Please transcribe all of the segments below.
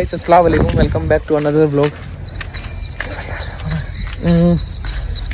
Guys, अस्सलाम वालेकुम, welcome back to another blog.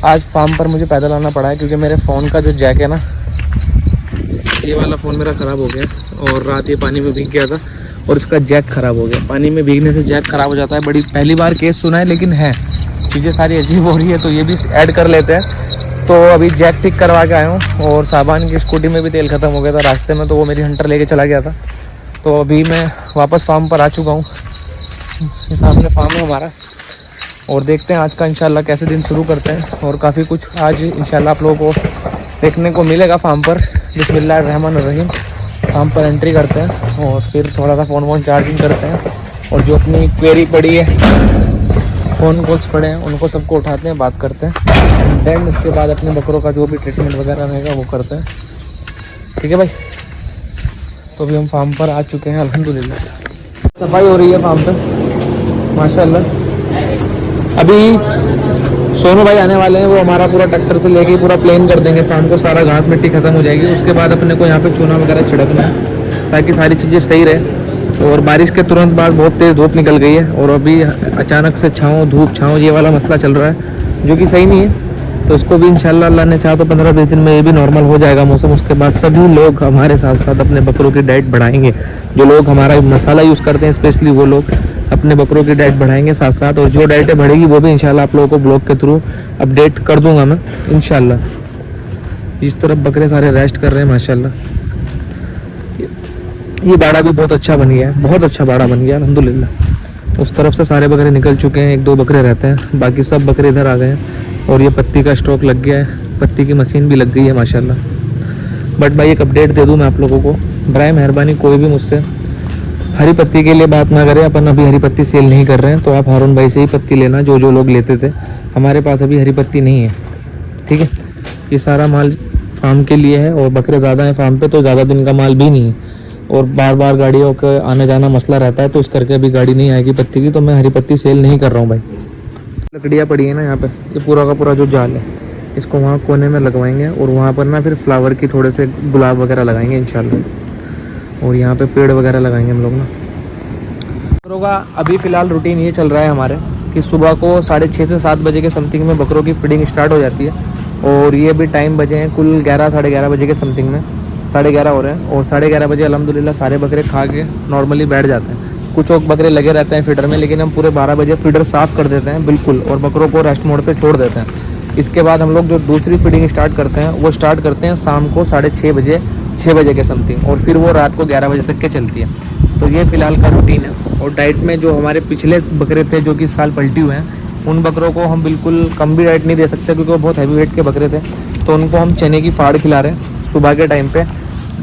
आज फार्म पर मुझे पैदल आना पड़ा है क्योंकि मेरे फ़ोन का जो जैक है ना, ये वाला फ़ोन मेरा ख़राब हो गया और रात ये पानी में भीग गया था और इसका जैक ख़राब हो गया। पानी में भीगने से जैक ख़राब हो जाता है, बड़ी पहली बार केस सुना है, लेकिन है चीज़ें सारी अजीब हो रही है तो ये भी ऐड कर लेते हैं। तो अभी जैक ठीक करवा के आया हूँ और साबान की स्कूटी में भी तेल ख़त्म हो गया था रास्ते में, तो वो मेरी हंटर लेके चला गया था। तो अभी मैं वापस फार्म पर आ चुका हूँ। सामने फार्म है हमारा और देखते हैं आज का इंशाल्लाह कैसे दिन शुरू करते हैं। और काफ़ी कुछ आज इंशाल्लाह आप लोगों को देखने को मिलेगा फार्म पर। बिस्मिल्लाहिर्रहमानिर्रहीम। फार्म पर एंट्री करते हैं और फिर थोड़ा सा फ़ोन चार्जिंग करते हैं और जो अपनी क्वेरी पड़ी है, फ़ोन कॉल्स पड़े हैं, उनको सबको उठाते हैं, बात करते हैं। देन उसके बाद अपने बकरों का जो भी ट्रीटमेंट वगैरह रहेगा वो करते हैं। ठीक है भाई। तो अभी हम फार्म पर आ चुके हैं अल्हम्दुलिल्लाह। सफाई हो रही है फार्म पे माशाल्लाह। अभी सोनू भाई आने वाले हैं, वो हमारा पूरा ट्रैक्टर से लेके पूरा प्लेन कर देंगे फार्म को, सारा घास मिट्टी खत्म हो जाएगी। उसके बाद अपने को यहाँ पे चूना वगैरह छिड़कना है ताकि सारी चीज़ें सही रहे। और बारिश के तुरंत बाद बहुत तेज़ धूप निकल गई है और अभी अचानक से छाँव धूप छाँव ये वाला मसला चल रहा है जो कि सही नहीं है। तो उसको भी इंशाल्लाह अल्लाह ने चाहा तो 15-20 दिन में ये भी नॉर्मल हो जाएगा मौसम। उसके बाद सभी लोग हमारे साथ साथ अपने बकरों की डाइट बढ़ाएंगे। जो लोग हमारा मसाला यूज़ करते हैं स्पेशली वो लोग अपने बकरों की डाइट बढ़ाएंगे साथ साथ। और जो डाइटें बढ़ेगी वो भी इंशाल्लाह आप लोगों को ब्लॉग के थ्रू अपडेट कर दूंगा मैं इंशाल्लाह। इस तरफ बकरे सारे रेस्ट कर रहे हैं माशाल्लाह। ये बाड़ा भी बहुत अच्छा बन गया है, बहुत अच्छा बाड़ा बन गया अल्हम्दुलिल्लाह। उस तरफ से सारे बकरे निकल चुके हैं, 1-2 बकरे रहते हैं, बाकी सब बकरे इधर आ गए हैं। और ये पत्ती का स्टॉक लग गया है, पत्ती की मशीन भी लग गई है माशाल्लाह। बट भाई एक अपडेट दे दूं मैं आप लोगों को, बराए मेहरबानी कोई भी मुझसे हरी पत्ती के लिए बात ना करें। अपन अभी हरी पत्ती सेल नहीं कर रहे हैं, तो आप हारून भाई से ही पत्ती लेना जो जो लोग लेते थे। हमारे पास अभी हरी पत्ती नहीं है, ठीक है। ये सारा माल फार्म के लिए है और बकरे ज़्यादा हैं फार्म पे, तो ज़्यादा दिन का माल भी नहीं है और बार बार गाड़ियों का आने जाना मसला रहता है, तो इस करके अभी गाड़ी नहीं आएगी पत्ती की, तो मैं हरी पत्ती सेल नहीं कर रहा हूँ भाई। लकड़ियाँ पड़ी है ना यहाँ पे, ये पूरा का पूरा जो जाल है इसको वहाँ कोने में लगवाएंगे और वहाँ पर ना फिर फ्लावर की थोड़े से गुलाब वगैरह लगाएंगे इंशाल्लाह। और यहाँ पे पेड़ वगैरह लगाएंगे हम लोग ना। बकरों का अभी फ़िलहाल रूटीन ये चल रहा है हमारे कि सुबह को 6:30 से 7 बजे के समथिंग में बकरों की फीडिंग स्टार्ट हो जाती है। और ये भी टाइम बजे हैं कुल 11-11:30 बजे के समथिंग में, 11:30 हो रहे हैं। और 11:30 बजे अल्हम्दुलिल्लाह सारे बकरे खा के नॉर्मली बैठ जाते हैं। कुछ और बकरे लगे रहते हैं फीडर में, लेकिन हम पूरे 12 बजे फीडर साफ़ कर देते हैं बिल्कुल और बकरों को रेस्ट मोड पे छोड़ देते हैं। इसके बाद हम लोग जो दूसरी फीडिंग स्टार्ट करते हैं वो स्टार्ट करते हैं शाम को 6:30 बजे, 6 बजे के समथिंग, और फिर वो रात को 11 बजे तक के चलती है। तो ये फ़िलहाल का रूटीन है। और डाइट में जो हमारे पिछले बकरे थे जो कि इस साल पलटी हुए हैं, उन बकरों को हम बिल्कुल कम भी डाइट नहीं दे सकते क्योंकि वो बहुत हैवी वेट के बकरे थे। तो उनको हम चने की फाड़ खिला रहे हैं सुबह के टाइम पे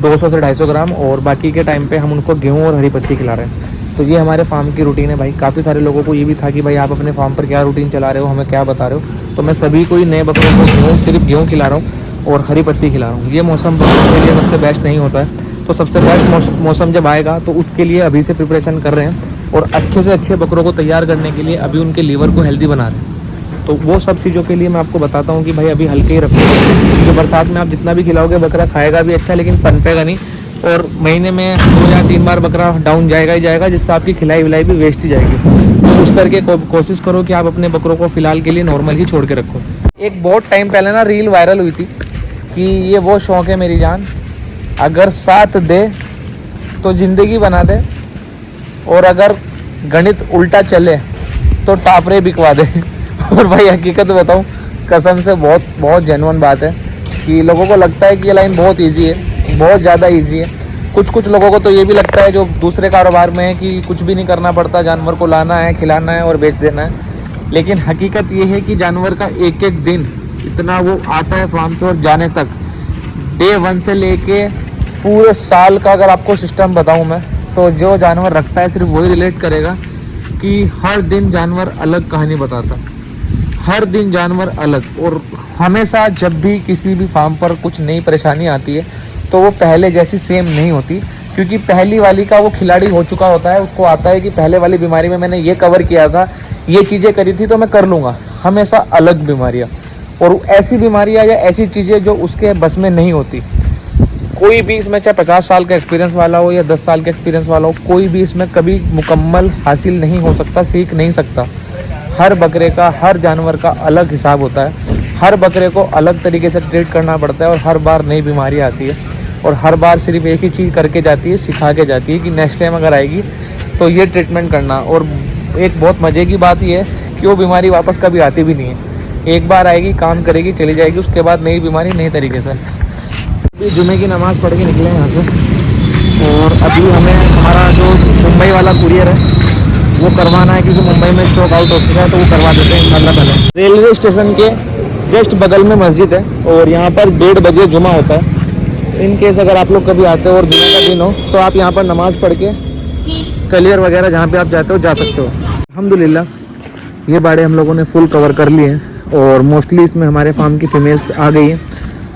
200 से 250 ग्राम, और बाकी के टाइम पे हम उनको गेहूँ और हरी पत्ती खिला रहे हैं। तो ये हमारे फार्म की रूटीन है भाई। काफ़ी सारे लोगों को ये भी था कि भाई आप अपने फार्म पर क्या रूटीन चला रहे हो, हमें क्या बता रहे हो। तो मैं सभी को ही नए बकरों को सिर्फ गेहूँ खिला रहा हूँ और हरी पत्ती खिला रहा हूँ। ये मौसम बकरों के लिए सबसे बेस्ट नहीं होता है, तो सबसे बेस्ट मौसम जब आएगा तो उसके लिए अभी से प्रिपरेशन कर रहे हैं और अच्छे से अच्छे बकरों को तैयार करने के लिए अभी उनके लीवर को हेल्दी बना रहे हैं। तो वो सब चीज़ों के लिए मैं आपको बताता हूँ कि भाई अभी हल्के ही रखो, क्योंकि बरसात में आप जितना भी खिलाओगे बकरा खाएगा भी अच्छा लेकिन पनपेगा नहीं, और महीने में 2 या 3 बार बकरा डाउन जाएगा ही जाएगा, जिससे आपकी खिलाई विलाई भी वेस्ट ही जाएगी। तो उस करके कोशिश करो कि आप अपने बकरों को फ़िलहाल के लिए नॉर्मल ही छोड़ के रखो। एक बहुत टाइम पहले ना रील वायरल हुई थी कि ये वो शौक़ है मेरी जान, अगर साथ दे तो ज़िंदगी बना दे, और अगर गणित उल्टा चले तो टापरे बिकवा दे। और भाई हकीकत बताऊँ कसम से बहुत जेन्युइन बात है कि लोगों को लगता है कि ये लाइन बहुत इजी है, बहुत ज़्यादा इजी है। कुछ लोगों को तो ये भी लगता है जो दूसरे कारोबार में है कि कुछ भी नहीं करना पड़ता, जानवर को लाना है, खिलाना है और बेच देना है। लेकिन हकीकत ये है कि जानवर का एक एक दिन इतना वो आता है फार्म पे और जाने तक, डे 1 से लेके पूरे साल का अगर आपको सिस्टम बताऊँ मैं, तो जो जानवर रखता है सिर्फ वही रिलेट करेगा कि हर दिन जानवर अलग कहानी बताता, हर दिन जानवर अलग। और हमेशा जब भी किसी भी फार्म पर कुछ नई परेशानी आती है तो वो पहले जैसी सेम नहीं होती, क्योंकि पहली वाली का वो खिलाड़ी हो चुका होता है, उसको आता है कि पहले वाली बीमारी में मैंने ये कवर किया था, ये चीज़ें करी थी तो मैं कर लूँगा। हमेशा अलग बीमारियाँ और ऐसी बीमारियाँ या ऐसी चीज़ें जो उसके बस में नहीं होती। कोई भी इसमें चाहे 50 साल का एक्सपीरियंस वाला हो या 10 साल का एक्सपीरियंस वाला हो, कोई भी इसमें कभी मुकम्मल हासिल नहीं हो सकता, सीख नहीं सकता। हर बकरे का, हर जानवर का अलग हिसाब होता है, हर बकरे को अलग तरीके से ट्रीट करना पड़ता है और हर बार नई बीमारी आती है और हर बार सिर्फ एक ही चीज़ करके जाती है, सिखा के जाती है कि नेक्स्ट टाइम अगर आएगी तो ये ट्रीटमेंट करना। और एक बहुत मज़े की बात ये है कि वो बीमारी वापस कभी आती भी नहीं है, एक बार आएगी, काम करेगी, चली जाएगी, उसके बाद नई बीमारी नई तरीके से। अभी जुमे की नमाज़ पढ़ के निकले हैं यहाँ से और अभी हमें हमारा जो मुंबई वाला कुरियर है वो करवाना है, क्योंकि मुंबई में स्टॉक आउट हो चुका है, तो वो करवा देते हैं इंशाल्लाह। पहले रेलवे स्टेशन के जस्ट बगल में मस्जिद है और यहाँ पर 1:30 बजे जुमा होता है। इन केस अगर आप लोग कभी आते हो और जुमे का दिन हो तो आप यहाँ पर नमाज़ पढ़ के कलियर वगैरह जहाँ पे आप जाते हो जा सकते हो। अल्हम्दुलिल्लाह ये बाड़े हम लोगों ने फुल कवर कर लिए हैं और मोस्टली इसमें हमारे फार्म की फ़ीमेल्स आ गई हैं।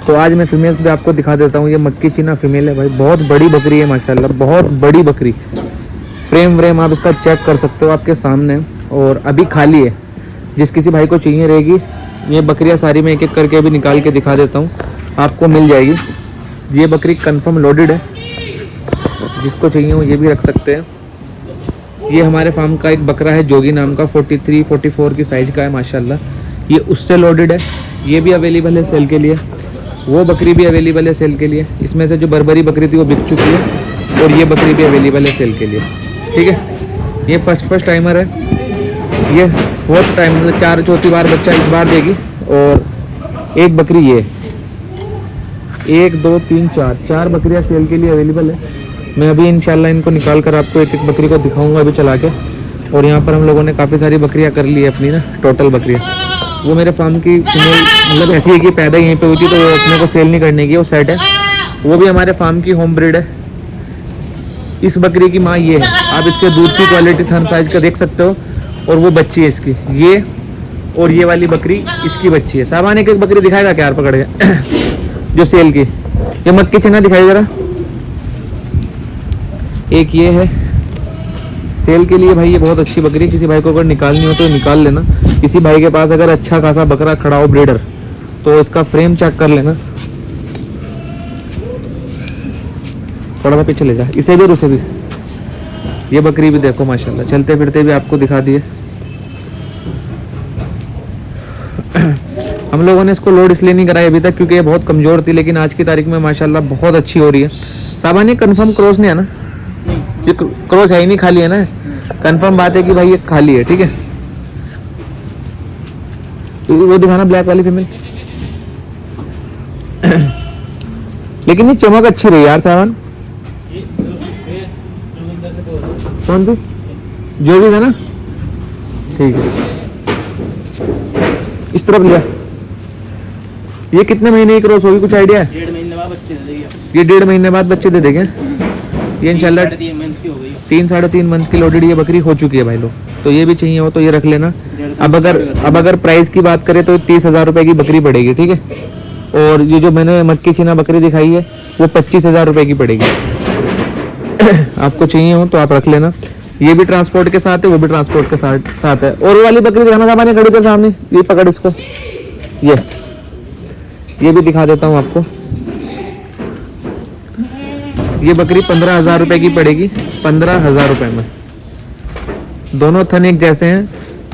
तो आज मैं फ़ीमेल्स भी आपको दिखा देता हूँ। ये मक्की चीना फ़ीमेल है भाई, बहुत बड़ी बकरी है माशाल्लाह, बहुत बड़ी बकरी। फ्रेम आप इसका चेक कर सकते हो आपके सामने और अभी खाली है। जिस किसी भाई को चाहिए रहेगी, ये बकरियां सारी मैं एक एक करके अभी निकाल के दिखा देता हूँ, आपको मिल जाएगी। ये बकरी कंफर्म लोडेड है, जिसको चाहिए वो ये भी रख सकते हैं। ये हमारे फार्म का एक बकरा है जोगी नाम का, 43-44 की साइज़ का है माशाल्लाह, ये उससे लोडेड है। ये भी अवेलेबल है सेल के लिए, वो बकरी भी अवेलेबल है सेल के लिए। इसमें से जो बर्बरी बकरी थी वो बिक चुकी है और ये बकरी भी अवेलेबल है सेल के लिए, ठीक है। ये फर्स्ट टाइमर है, ये फोर्थ टाइम, मतलब चौथी बार बच्चा इस बार देगी। और एक बकरी ये 1 2 3 4 बकरियां सेल के लिए अवेलेबल है। मैं अभी इंशाल्लाह इनको निकाल कर आपको एक एक बकरी को दिखाऊंगा अभी चला के। और यहाँ पर हम लोगों ने काफ़ी सारी बकरियाँ कर ली है अपनी ना, टोटल बकरियाँ। वो मेरे फार्म की फीमेल मतलब ऐसी है कि पैदा यहीं पे हुई थी, तो वो अपने को सेल नहीं करने की, वो सेट है। वो भी हमारे फार्म की होम ब्रीड है। इस बकरी की माँ ये है, आप इसके दूध की क्वालिटी थन साइज का देख सकते हो। और वो बच्ची है इसकी, ये और ये वाली बकरी इसकी बच्ची है। साबान एक बकरी दिखाएगा क्या यार पकड़ के जो सेल की, ये मक्की चना दिखाई जरा। एक ये है सेल के लिए भाई, ये बहुत अच्छी बकरी। किसी भाई को अगर निकालनी हो तो निकाल लेना। किसी भाई के पास अगर अच्छा खासा बकरा खड़ा हो ब्रीडर, तो इसका फ्रेम चेक कर लेना। थोड़ा सा पीछे ले जा, इसे भी और उसे भी। ये बकरी भी देखो माशाल्लाह, चलते फिरते भी आपको दिखा दिए। हम लोगों ने इसको लोड इसलिए नहीं कराई अभी तक क्योंकि ये बहुत कमज़ोर थी, लेकिन आज की तारीख में माशाल्लाह बहुत अच्छी हो रही है। साबान कंफर्म क्रॉस नहीं है ना? ये क्रॉस है ही नहीं, खाली है ना। कंफर्म बात है कि भाई ये खाली है, ठीक है। तो वो दिखाना ब्लैक वाली फीमेल। लेकिन ये चमक अच्छी रही यार साबान। कौन सी? जो भी है ना, ठीक है। इस तरफ लिया। ये कितने महीने की क्रॉस होगी, कुछ आइडिया है? 1.5 महीने बाद बच्चे दे देगा। ये 1.5 महीने बाद बच्चे दे देंगे। ये इंशाल्लाह 3 मंथ की हो गई, 3-3.5 मंथ की लोडेड ये बकरी हो चुकी है भाई लोग। तो ये भी चाहिए हो तो ये रख लेना। अब अगर प्राइस की बात करें तो 30,000 रुपये की बकरी पड़ेगी, ठीक है। और ये जो मैंने मक्की चीना बकरी दिखाई है वो 25,000 रुपये की पड़ेगी। आपको चाहिए हो तो आप रख लेना। ये भी ट्रांसपोर्ट के साथ है, वो भी ट्रांसपोर्ट के साथ है। और वो वाली बकरी दिखाना सामान्य खड़ी कर सामने, ये पकड़ इसको। ये भी दिखा देता हूँ आपको। ये बकरी 15,000 रुपये की पड़ेगी, 15,000 रुपये में। दोनों थन एक जैसे हैं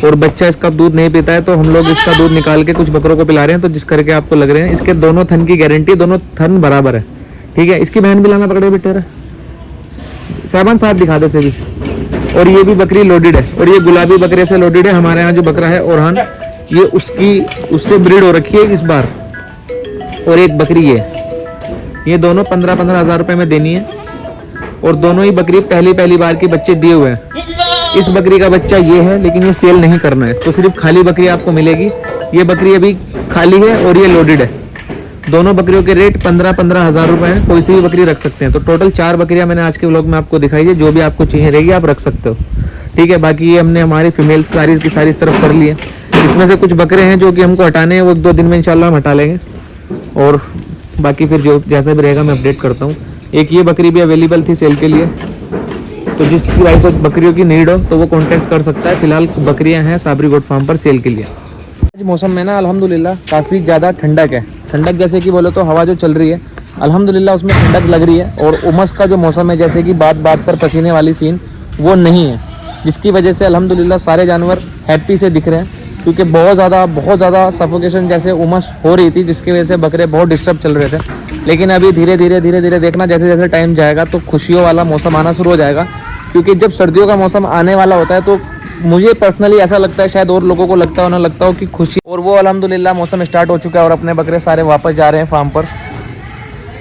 और बच्चा इसका दूध नहीं पीता है, तो हम लोग इसका दूध निकाल के कुछ बकरों को पिला रहे हैं। तो जिस करके आपको लग रहे हैं, इसके दोनों थन की गारंटी, दोनों थन बराबर है, ठीक है। इसकी बहन भी लाना पकड़े बेटे साहबान, साथ दिखा दे से भी। और ये भी बकरी लोडेड है और ये गुलाबी बकरे से लोडेड है। हमारे यहाँ जो बकरा है ओरहान, ये उससे ब्रीड हो रखी है इस बार। और एक बकरी ये दोनों 15,000 रुपये में देनी है। और दोनों ही बकरी पहली बार के बच्चे दिए हुए हैं। इस बकरी का बच्चा ये है, लेकिन ये सेल नहीं करना है, तो सिर्फ खाली बकरी आपको मिलेगी। ये बकरी अभी खाली है और ये लोडेड है। दोनों बकरियों के रेट 15,000 रुपये हैं। कोई सी भी बकरी रख सकते हैं। तो टोटल 4 बकरियां मैंने आज के व्लॉग में आपको दिखाई है। जो भी आपको चाहिए रहेगी आप रख सकते हो, ठीक है। बाकी ये हमने हमारी फीमेल्स सारी की सारी इस तरफ कर ली है। इसमें से कुछ बकरे हैं जो कि हमको हटाने हैं, वो 1-2 दिन में इंशाल्लाह हम हटा लेंगे। और बाकी फिर जो जैसा भी रहेगा मैं अपडेट करता हूँ। एक ये बकरी भी अवेलेबल थी सेल के लिए, तो जिसकी भाई को बकरियों की नीड हो तो वो कांटेक्ट कर सकता है। फिलहाल बकरियां हैं साबरी गोट फार्म पर सेल के लिए। आज मौसम में ना अल्हम्दुलिल्लाह काफ़ी ज़्यादा ठंडक है। ठंडक जैसे कि बोलो तो हवा जो चल रही है अल्हम्दुलिल्लाह उसमें ठंडक लग रही है और उमस का जो मौसम है, जैसे कि बात बात पर पसीने वाली सीन, वो नहीं है, जिसकी वजह से अल्हम्दुलिल्लाह सारे जानवर हैप्पी से दिख रहे हैं। क्योंकि बहुत ज़्यादा सफोकेशन जैसे उमस हो रही थी, जिसकी वजह से बकरे बहुत डिस्टर्ब चल रहे थे। लेकिन अभी धीरे धीरे देखना, जैसे जैसे टाइम जाएगा तो खुशियों वाला मौसम आना शुरू हो जाएगा। क्योंकि जब सर्दियों का मौसम आने वाला होता है तो मुझे पर्सनली ऐसा लगता है, शायद और लोगों को लगता हो ना लगता हो, कि खुशी, और वो अल्हम्दुलिल्लाह मौसम स्टार्ट हो चुका है और अपने बकरे सारे वापस जा रहे हैं फार्म पर,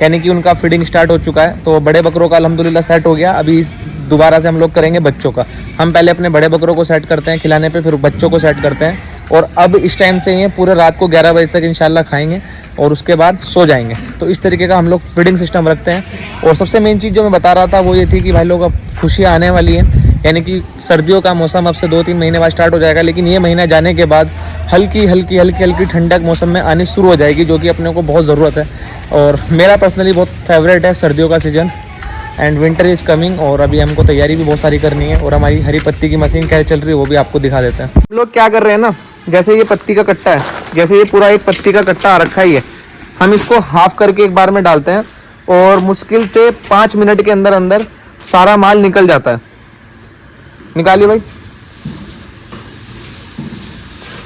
यानी कि उनका फीडिंग स्टार्ट हो चुका है। तो बड़े बकरों का अल्हम्दुलिल्लाह सेट हो गया। अभी दोबारा से हम लोग करेंगे बच्चों का। हम पहले अपने बड़े बकरों को सेट करते हैं खिलाने पे, फिर बच्चों को सेट करते हैं। और अब इस टाइम से ये पूरे रात को 11 बजे तक इंशाल्लाह खाएंगे और उसके बाद सो जाएंगे। तो इस तरीके का हम लोग फीडिंग सिस्टम रखते हैं। और सबसे मेन चीज़ जो मैं बता रहा था वो ये थी कि भाई लोग अब खुशियाँ आने वाली हैं, यानी कि सर्दियों का मौसम अब से 2-3 महीने बाद स्टार्ट हो जाएगा। लेकिन ये महीना जाने के बाद हल्की ठंडक मौसम में आनी शुरू हो जाएगी, जो कि अपने को बहुत ज़रूरत है। और मेरा पर्सनली बहुत फेवरेट है सर्दियों का season, and winter is coming. और अभी हमको तैयारी भी बहुत सारी करनी है। और हमारी हरी पत्ती की मशीन कैसे चल रही है वो भी आपको दिखा देते हैं। हम लोग क्या कर रहे हैं ना, जैसे ये पत्ती का कट्टा है, जैसे ये पूरा एक पत्ती का कट्टा आ रखा ही है, हम इसको हाफ करके एक बार में डालते हैं और मुश्किल से 5 मिनट के अंदर अंदर सारा माल निकल जाता है। निकालिए भाई।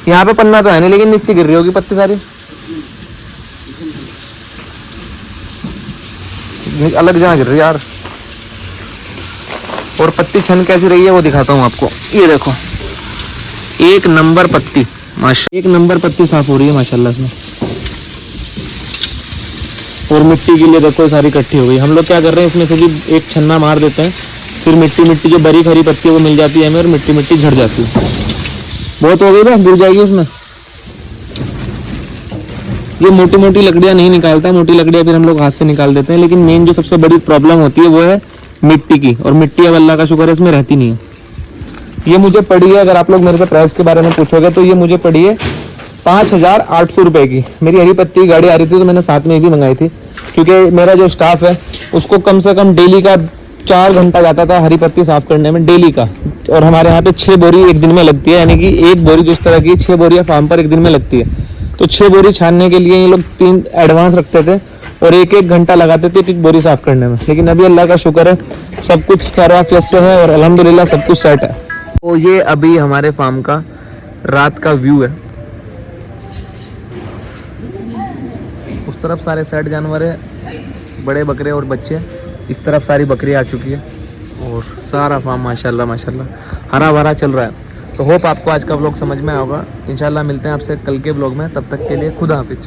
यहाँ पे पन्ना तो है नहीं, लेकिन नीचे गिर रही होगी पत्ती सारी, अलग जगह गिर रही है यार। और पत्ती छन कैसी रही है वो दिखाता हूँ आपको। ये देखो, एक नंबर पत्ती, एक नंबर पत्ती साफ हो रही है माशाल्लाह इसमें। और मिट्टी के लिए देखो सारी इकट्ठी हो गई। हम लोग क्या कर रहे हैं, इसमें से भी एक छन्ना मार देते हैं, फिर मिट्टी जो बरीक हरी पत्ती है वो मिल जाती है हमें, और मिट्टी झड़ जाती है। बहुत हो गई ना, गिर जाएगी उसमें। ये मोटी मोटी लकड़ियाँ नहीं निकालता, मोटी लकड़ियाँ फिर हम लोग हाथ से निकाल देते हैं। लेकिन मेन जो सबसे बड़ी प्रॉब्लम होती है वो है मिट्टी की, और मिट्टी अब अल्लाह का शुक्र है इसमें रहती नहीं है। ये मुझे पड़ी है, अगर आप लोग मेरे से प्राइस के बारे में पूछोगे तो ये मुझे पड़ी है 5,800 रुपये की। मेरी हरी पत्ती की गाड़ी आ रही थी तो मैंने साथ में भी मंगाई थी, क्योंकि मेरा जो स्टाफ है उसको कम से कम डेली का 4 घंटा जाता था हरी पत्ती साफ करने में, डेली का। और हमारे यहाँ पे 6 बोरी एक दिन में लगती है, यानी कि एक बोरी जिस तरह की 6 बोरियाँ फार्म पर एक दिन में लगती है। तो 6 बोरी छानने के लिए ये लोग 3 एडवांस रखते थे और एक घंटा लगाते थे एक बोरी साफ करने में। लेकिन अभी अल्लाह का शुक्र है सब कुछ खैरियत से है और अल्हम्दुलिल्लाह सब कुछ सेट है। तो ये अभी हमारे फार्म का रात का व्यू है। उस तरफ सारे सेट जानवर है, बड़े बकरे और बच्चे। इस तरफ सारी बकरियाँ आ चुकी है और सारा फार्म माशाल्लाह हरा भरा चल रहा है। तो होप आपको आज का व्लॉग समझ में आएगा। इंशाल्लाह मिलते हैं आपसे कल के व्लॉग में, तब तक के लिए खुदा हाफिज।